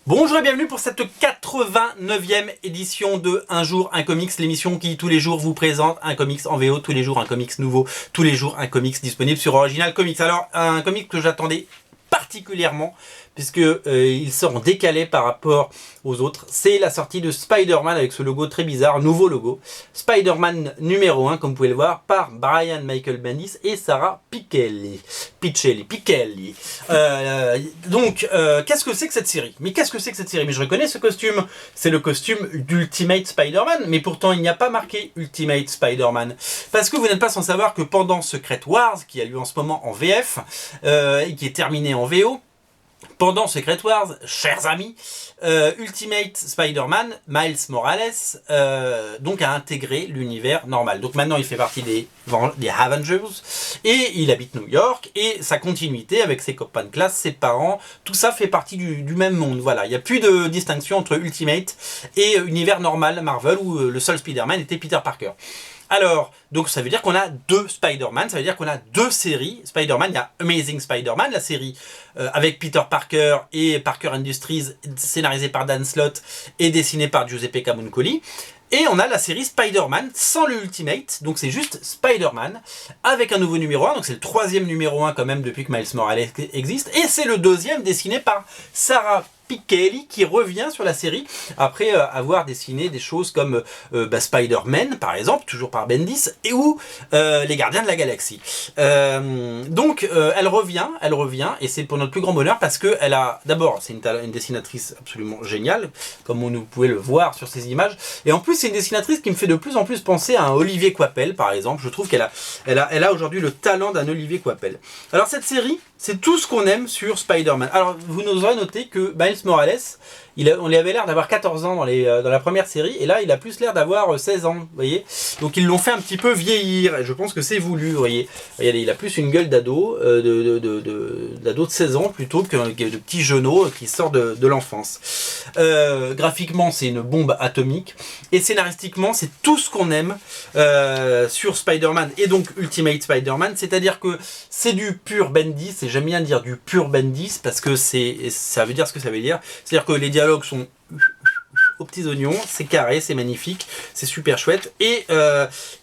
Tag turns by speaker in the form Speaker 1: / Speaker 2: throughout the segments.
Speaker 1: Bonjour et bienvenue pour cette 89e édition de Un jour un comics, l'émission qui tous les jours vous présente un comics en VO, tous les jours un comics nouveau, tous les jours un comics disponible sur Original Comics. Alors un comics que j'attendais particulièrement puisque il sort en décalé par rapport aux autres, c'est la sortie de Spider-Man avec ce logo très bizarre, nouveau logo, Spider-Man numéro 1 comme vous pouvez le voir par Brian Michael Bendis et Sara Pichelli. Qu'est-ce que c'est que cette série? Mais je reconnais ce costume, c'est le costume d'Ultimate Spider-Man, mais pourtant il n'y a pas marqué Ultimate Spider-Man, parce que vous n'êtes pas sans savoir que pendant Secret Wars, qui a lieu en ce moment en VF, et qui est terminé en VO, pendant Secret Wars, chers amis, Ultimate Spider-Man, Miles Morales, donc a intégré l'univers normal. Donc maintenant il fait partie des Avengers et il habite New York et sa continuité avec ses copains de classe, ses parents, tout ça fait partie du même monde. Voilà, il n'y a plus de distinction entre Ultimate et univers normal Marvel où le seul Spider-Man était Peter Parker. Alors, donc ça veut dire qu'on a deux Spider-Man, ça veut dire qu'on a deux séries Spider-Man. Il y a Amazing Spider-Man, la série avec Peter Parker et Parker Industries, scénarisée par Dan Slott et dessinée par Giuseppe Camuncoli. Et on a la série Spider-Man sans le Ultimate, donc c'est juste Spider-Man avec un nouveau numéro 1, donc c'est le troisième numéro 1 quand même depuis que Miles Morales existe, et c'est le deuxième dessiné par Sara Pichelli qui revient sur la série après avoir dessiné des choses comme Spider-Man par exemple, toujours par Bendis, et ou les Gardiens de la Galaxie. Elle revient et c'est pour notre plus grand bonheur parce que elle a d'abord c'est une dessinatrice absolument géniale comme vous pouvez le voir sur ces images, et en plus c'est une dessinatrice qui me fait de plus en plus penser à un Olivier Coipel par exemple. Je trouve qu'elle a aujourd'hui le talent d'un Olivier Coipel. Alors cette série, c'est tout ce qu'on aime sur Spider-Man. Alors vous nous aurez noté que Miles Morales, on lui avait l'air d'avoir 14 ans dans la première série, et là il a plus l'air d'avoir 16 ans, vous voyez. Donc ils l'ont fait un petit peu vieillir, et je pense que c'est voulu, vous voyez. Regardez, il a plus une gueule d'ado, d'ado de 16 ans plutôt que de petit genou qui sort de l'enfance. Graphiquement c'est une bombe atomique, et scénaristiquement c'est tout ce qu'on aime sur Spider-Man, et donc Ultimate Spider-Man, c'est-à-dire que c'est du pur Bendis, et j'aime bien dire du pur Bendis parce que ça veut dire ce que ça veut dire, c'est-à-dire que les dialogues sont aux petits oignons, c'est carré, c'est magnifique, c'est super chouette, et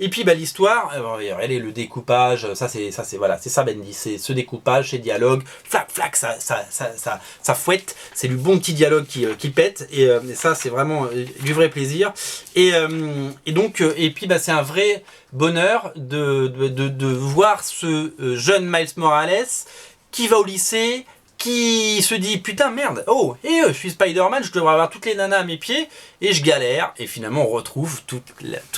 Speaker 1: puis l'histoire, regardez le découpage, ça Bendis, c'est ce découpage, ces dialogues, flac, ça fouette, c'est du bon petit dialogue qui pète, et ça c'est vraiment du vrai plaisir, et puis c'est un vrai bonheur de voir ce jeune Miles Morales qui va au lycée, qui se dit putain merde, je suis Spider-Man, je devrais avoir toutes les nanas à mes pieds, et je galère, et finalement on retrouve tout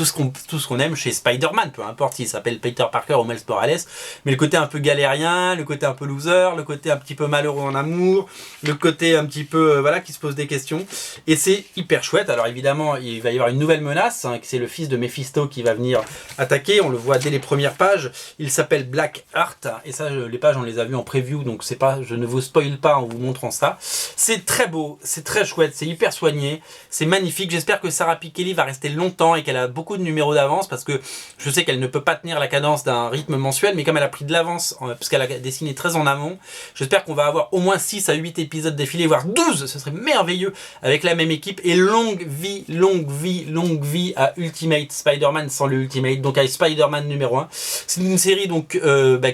Speaker 1: ce qu'on aime chez Spider-Man, peu importe s'il s'appelle Peter Parker ou Miles Morales, mais le côté un peu galérien, le côté un peu loser, le côté un petit peu malheureux en amour, le côté un petit peu qui se pose des questions, et c'est hyper chouette. Alors évidemment il va y avoir une nouvelle menace, c'est le fils de Mephisto qui va venir attaquer, on le voit dès les premières pages, il s'appelle Black Heart, et ça les pages on les a vues en preview, donc je ne vous spoil pas en vous montrant ça. C'est très beau, c'est très chouette, c'est hyper soigné, c'est magnifique. J'espère que Sara Pichelli va rester longtemps et qu'elle a beaucoup de numéros d'avance, parce que je sais qu'elle ne peut pas tenir la cadence d'un rythme mensuel, mais comme elle a pris de l'avance, parce qu'elle a dessiné très en amont, j'espère qu'on va avoir au moins 6 à 8 épisodes défilés, voire 12, ce serait merveilleux, avec la même équipe, et longue vie à Ultimate Spider-Man sans le Ultimate, donc à Spider-Man numéro 1. C'est une série donc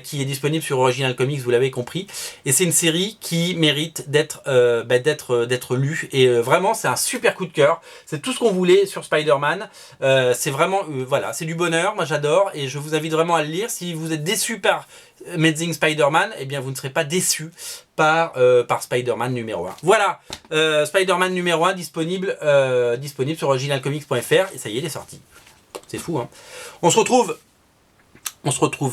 Speaker 1: qui est disponible sur Original Comics, vous l'avez compris, et c'est une série qui mérite d'être lue, et vraiment c'est un super coup de cœur, c'est tout ce qu'on voulait sur Spider-Man, c'est vraiment c'est du bonheur, moi j'adore, et je vous invite vraiment à le lire. Si vous êtes déçu par Amazing Spider-Man, eh bien vous ne serez pas déçu par Spider-Man numéro 1. Voilà, Spider-Man numéro 1 disponible sur originalcomics.fr, et ça y est, il est sorti. C'est fou, hein. On se retrouve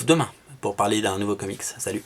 Speaker 1: demain pour parler d'un nouveau comics. Salut.